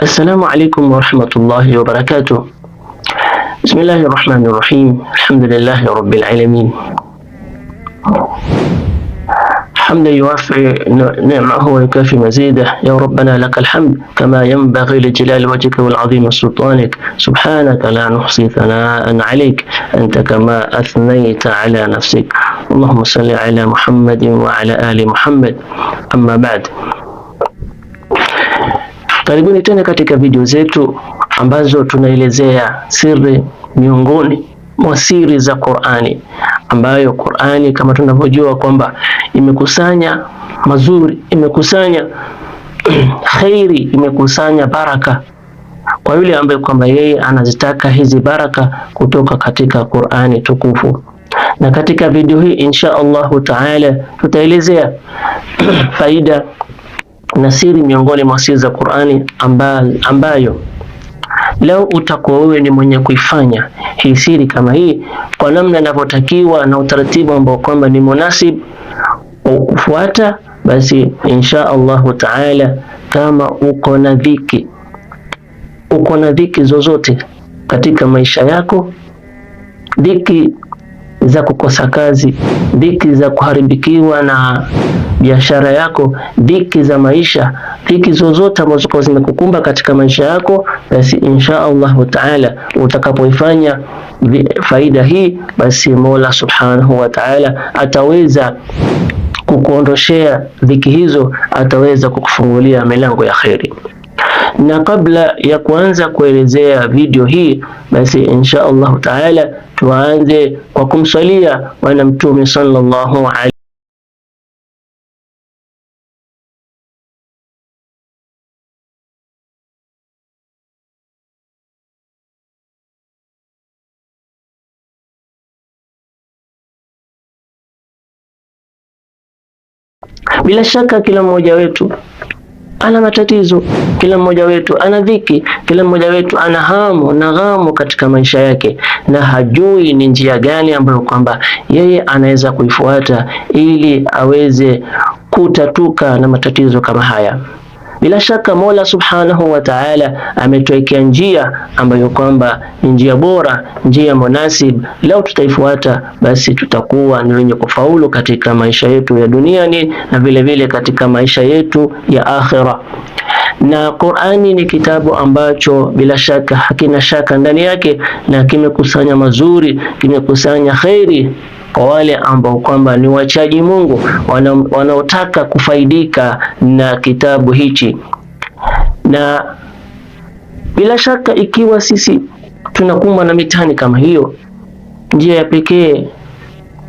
السلام عليكم ورحمة الله وبركاته. بسم الله الرحمن الرحيم. الحمد لله رب العالمين، حمدا يوافي نعمه ويكافي مزيده. يا ربنا لك الحمد كما ينبغي لجلال وجهك والعظيم سلطانك. سبحانك لا نحصي ثناء عليك أنت كما أثنيت على نفسك. اللهم صل على محمد وعلى آل محمد. أما بعد، karibuni tena katika video zetu ambazo tunaelezea siri miongoni mwa siri za Qur'ani, ambayo Qur'ani kama tunavyojua kwamba imekusanya mazuri, imekusanya khairi, imekusanya baraka kwa yule ambaye kwamba yeye anazitaka hizi baraka kutoka katika Qur'ani tukufu. Na katika video hii insha Allahu taala tutaelezea faida na siri miongoni mwa siri za Qur'ani ambayo leo utakuwa wewe ni mwenye kuifanya hii siri kama hii kwa namna inavyotakiwa na utaratibu ambao kwamba ni munasib kufuata, basi insha Allahu taala, kama uko na dhiki zozote katika maisha yako, dhiki za kukosa kazi, dhiki za kuharibikiwa na biashara yako, dhiki za maisha, dhiki zozote ambazo zimekukumba katika maisha yako, basi insha Allah taala utakapoifanya faida hii, basi Mola Subhanahu wa Ta'ala ataweza kukuondoshea dhiki hizo, ataweza kukufungulia milango ya kheri. Na kabla ya kuanza kuelezea video hii, basi insha Allah taala tuanze kwa kumsalia Bwana Mtume sallallahu alaihi. Bila shaka kila mmoja wetu ana matatizo, kila mmoja wetu ana dhiki, kila mmoja wetu ana hamu na ghamu katika maisha yake, na hajui ni njia gani ambayo kwamba yeye anaweza kuifuata ili aweze kutatuka na matatizo kama haya. Bila shaka Mola Subhanahu wa Ta'ala ametuwekea njia ambayo kwamba ni njia bora, njia munasib. Leo tutaifuata, basi tutakuwa ni wenye kufaulu katika maisha yetu ya duniani na vile vile katika maisha yetu ya akhira. Na Qur'ani ni kitabu ambacho bila shaka hakina shaka ndani yake, na kimekusanya mazuri, kimekusanya khairi kwa wale ambao kwamba ni wachaji Mungu, wanaotaka kufaidika na kitabu hichi. Na bila shaka ikiwa sisi tunakumbwa na mitihani kama hiyo, njia ya pekee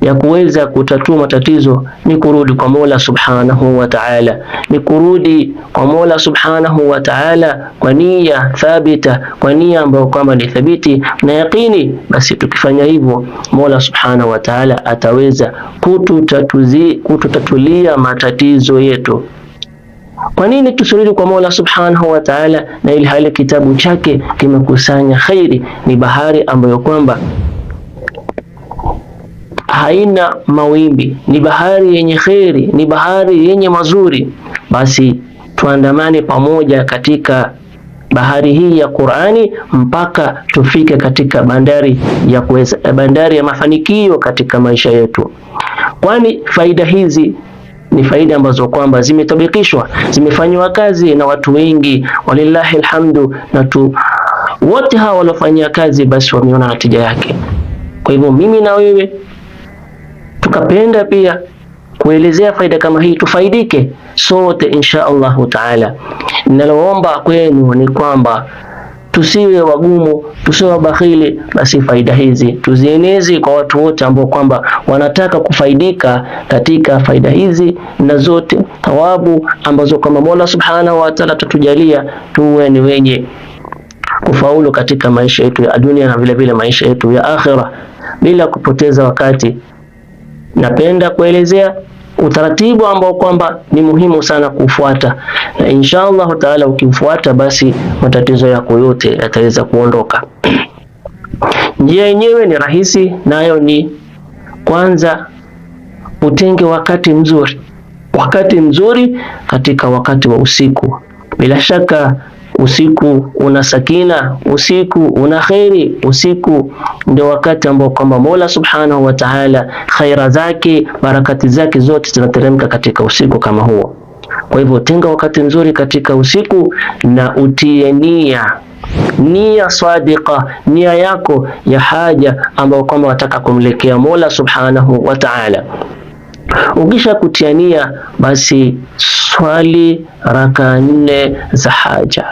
ya kuweza kutatua matatizo ni kurudi kwa Mola Subhanahu wa Ta'ala, ni kurudi kwa Mola Subhanahu wa Ta'ala kwa nia thabita, kwa nia ambayo kwamba ni thabiti na yaqini. Basi tukifanya hivyo, Mola Subhanahu wa Ta'ala ataweza kututatulia matatizo yetu. Kwa nini tusirudi kwa Mola Subhanahu wa Ta'ala na ili hali kitabu chake kimekusanya khairi? Ni bahari ambayo kwamba haina mawimbi, ni bahari yenye kheri, ni bahari yenye mazuri. Basi tuandamane pamoja katika bahari hii ya Qur'ani mpaka tufike katika bandari ya mafanikio katika maisha yetu, kwani faida hizi ni faida ambazo kwamba zimetabikishwa, zimefanywa kazi na watu wengi, walillahi alhamdu, na wote hawa walofanyia kazi basi wameona natija yake. Kwa hivyo mimi na wewe tukapenda pia kuelezea faida kama hii, tufaidike sote insha Allahu taala. Ninaloomba kwenu ni kwamba tusiwe wagumu, tusiwe wabakhili, basi faida hizi tuzieneze kwa watu wote ambao kwamba wanataka kufaidika katika faida hizi, na zote thawabu ambazo kama Mola Subhanahu wa Ta'ala tatujalia tuwe ni wenye kufaulu katika maisha yetu ya dunia na vile vile maisha yetu ya akhira. Bila kupoteza wakati, napenda kuelezea utaratibu ambao kwamba ni muhimu sana kufuata, na insha Allah taala ukifuata, basi matatizo yako yote yataweza kuondoka. Njia yenyewe ni rahisi, nayo ni kwanza utenge wakati mzuri katika wakati wa usiku. Bila shaka usiku una sakina, usiku una khairi, usiku ndio wakati ambao kwamba Mola Subhanahu wa Ta'ala khaira zake, barakati zake zote zinateremka katika usiku kama huo. Kwa hivyo tenga wakati mzuri katika usiku na utie nia sadiqa, nia yako ya haja ambayo kwamba wataka kumlekea Mola Subhanahu wa Ta'ala. Ukisha kutia nia, basi swali raka 4 za haja.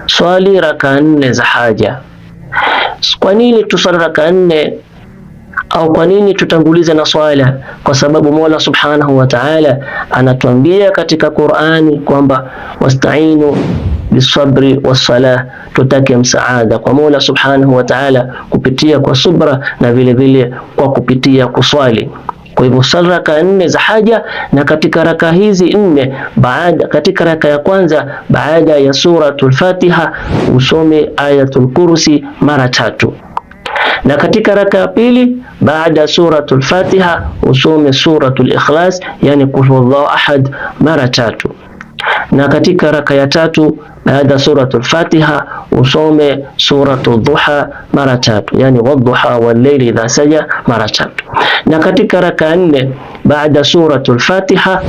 Swali raka 4 za haja. Kwa nini tuswali raka 4 au kwa nini tutangulize na swala? Kwa sababu Mola Subhanahu wa Ta'ala anatuambia katika Qur'ani kwamba wasta'inu bisabri wassalah, tutake msaada kwa Mola Subhanahu wa Ta'ala kupitia kwa subra na vile vile kwa kupitia kuswali. Kwa hivyo swali raka 4 za haja, na katika raka hizi 4 katika raka ya kwanza baada ya suratul Fatiha usome ayatul kursi mara 3, na katika raka ya pili baada suratul Fatiha usome suratul Ikhlas, yani qul huwallahu ahad mara 3, na katika raka ya 3 baada suratul Fatiha usome suratul Duha mara 3, yani wadduha wal-layli idha saja mara 3, na katika raka 4 baada suratul Fatiha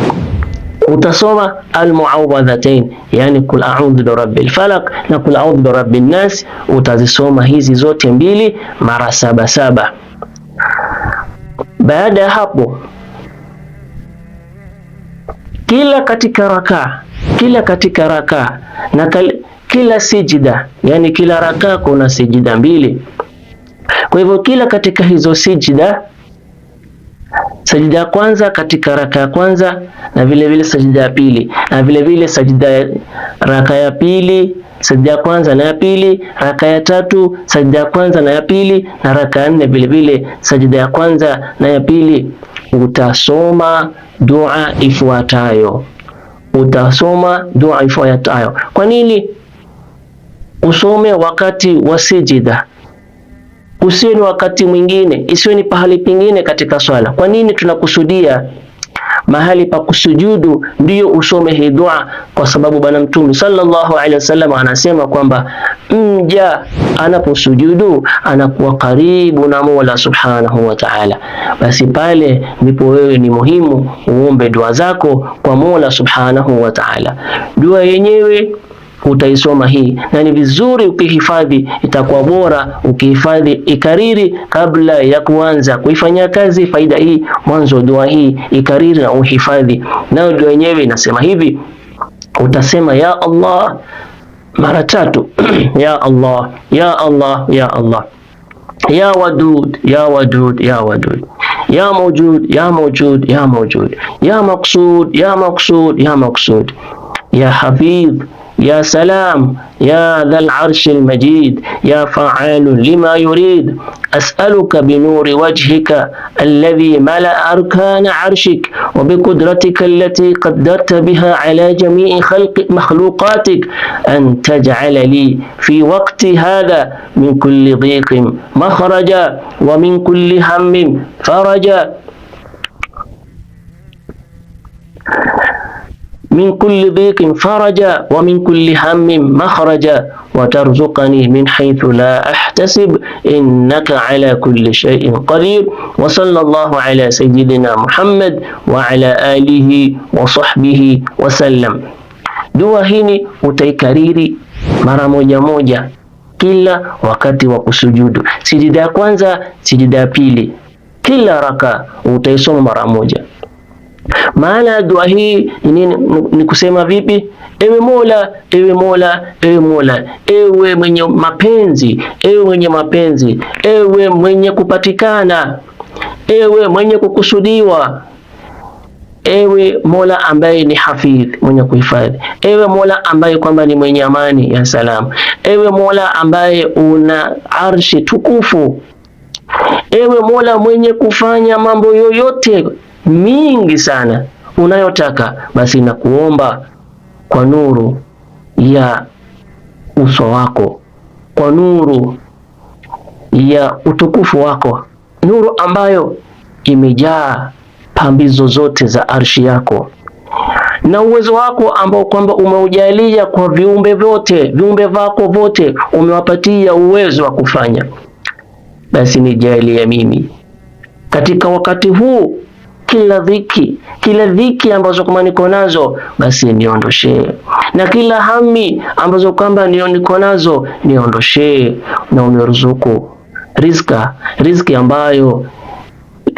utasoma al-muawwadhatain, yani kul a'udhu bi rabbil falaq na kul a'udhu bi rabbin nas. Utazisoma hizi zote mbili mara 7. Baada ya hapo kila katika raka na kila sijida, yani kila raka kuna sijida 2. Kwa hivyo kila katika hizo sijida, sajida ya kwanza katika raka ya kwanza na vile vile sajida ya pili, na vile vile sajida ya raka ya pili, sajida ya kwanza na ya pili, raka ya 3 sajida ya kwanza na ya pili, na raka ya 4 vile vile sajida ya kwanza na ya pili. Utasoma dua ifuatayo. Kwa nini usome wakati wa sijida? Usiwe ni wakati mwingine, isiwe ni pahali pengine katika swala. Kwa nini tunakusudia mahali pa kusujudu ndiyo usome hii dua? Kwa sababu Bwana Mtume sallallahu alaihi wasallam anasema kwamba mja anaposujudu anakuwa karibu na Mola Subhanahu wa Ta'ala. Basi pale ndipo wewe ni muhimu uombe dua zako kwa Mola Subhanahu wa Ta'ala. Dua yenyewe utaisoma hii, na ni vizuri ukihifadhi, itakuwa bora ukihifadhi ikariri kabla ya kuanza kuifanyia kazi faida hii. Mwanzo dua hii ikariri na uhifadhi. Na dua yenyewe inasema hivi, utasema ya Allah mara 3 ya Allah ya Allah ya Allah, ya Wadud ya Wadud ya Wadud, ya Mawjud ya Mawjud ya Mawjud, ya Maqsud ya Maqsud ya Maqsud, ya Hafidh يا سلام يا ذا العرش المجيد يا فعال لما يريد أسألك بنور وجهك الذي ملأ أركان عرشك وبقدرتك التي قدرت بها على جميع مخلوقاتك أن تجعل لي في وقت هذا من كل ضيق مخرجا ومن كل هم فرجا من كل ضيق فرجا ومن كل هم مخرجا وترزقني من حيث لا أحتسب إنك على كل شيء قدير وصلى الله على سيدنا محمد وعلى آله وصحبه وسلم. Dua hii utaikariri mara moja kila wakati wa kusujudu, sijida ya kwanza, sijida ya pili, kila raka utaisoma mara moja. Maana ya dua hii ni kusema vipi? Ewe Mola, ewe Mola, ewe Mola, ewe mwenye mapenzi, ewe mwenye mapenzi, ewe mwenye kupatikana, ewe mwenye kukusudiwa, ewe Mola ambaye ni Hafidh, mwenye kuhifadhi, ewe Mola ambaye kwamba ni mwenye amani ya salam, ewe Mola ambaye una arshi tukufu, ewe Mola mwenye kufanya mambo yoyote mingi sana unayotaka, basi nakuomba kwa nuru ya uso wako, kwa nuru ya utukufu wako, nuru ambayo imejaa pambizo zote za arshi yako, na uwezo wako ambao kwamba umeujalia kwa viumbe vyote, viumbe vako vote umewapatia uwezo wa kufanya, basi nijalie mimi katika wakati huu kila dhiki ambazo kama niko nazo basi niondoshe, na kila hami ambazo kwamba niko nazo niondoshe, na uniruzuku riziki ambayo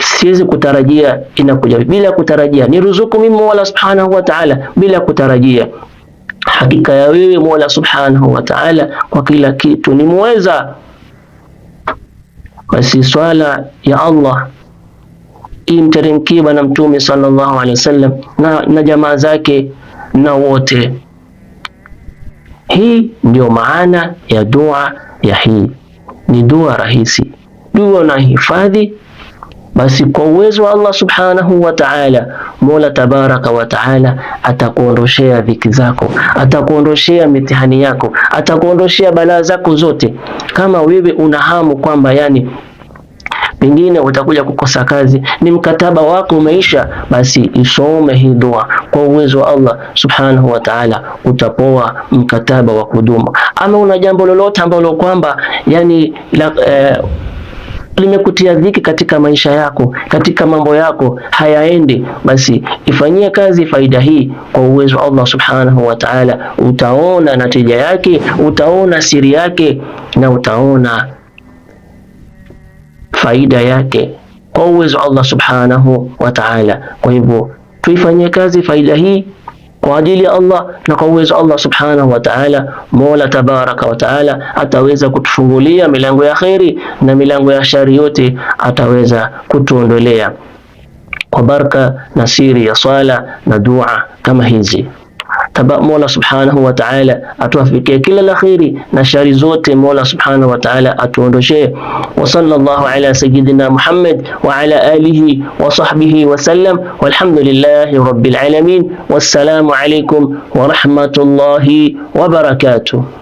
siwezi kutarajia, inakuja bila kutarajia. Niruzuku mimi Mola Subhanahu wa Ta'ala bila kutarajia. Hakika ya wewe Mola Subhanahu wa Ta'ala kwa kila kitu ni muweza. Basi swala ya Allah imteremkie Bwana Mtume sallallahu alaihi wasallam na jamaa zake na wote. Hii ndio maana ya dua ya hii. Ni dua rahisi, dua na hifadhi. Basi kwa uwezo wa Allah Subhanahu wa Ta'ala, Mola Tabaraka wa Ta'ala atakuondoshea dhiki zako, atakuondoshea mitihani yako, atakuondoshea balaa zako zote. Kama wewe unahamu kwamba pengine utakuja kukosa kazi, ni mkataba wako umeisha, basi isome hii dua. Kwa uwezo wa Allah Subhanahu wa Ta'ala utapoa mkataba wa kudumu. Ama una jambo lolote ambalo kwamba limekutia dhiki katika maisha yako, katika mambo yako hayaendi, basi ifanyie kazi faida hii. Kwa uwezo wa Allah Subhanahu wa Ta'ala utaona natija yake, utaona siri yake, na utaona faida yake kwa uwezo wa Allah Subhanahu wa Ta'ala. Kwa hivyo tuifanyie kazi faida hii kwa ajili ya Allah, na kwa uwezo Allah Subhanahu wa Ta'ala, Mola Tabaraka wa Ta'ala ataweza kutufungulia milango ya khairi, na milango ya shari yote ataweza kutuondolea, kwa baraka na siri ya swala na dua kama hizi. Mola Subhanahu wa Ta'ala atuafikie kila la khairi, na shari zote Mola Subhanahu wa Ta'ala atuondoshe. Wa sallallahu ala sayyidina Muhammad wa ala alihi wa sahbihi wa sallam, walhamdulillahi rabbil alamin. Wassalamu alaykum wa rahmatullahi wa barakatuh.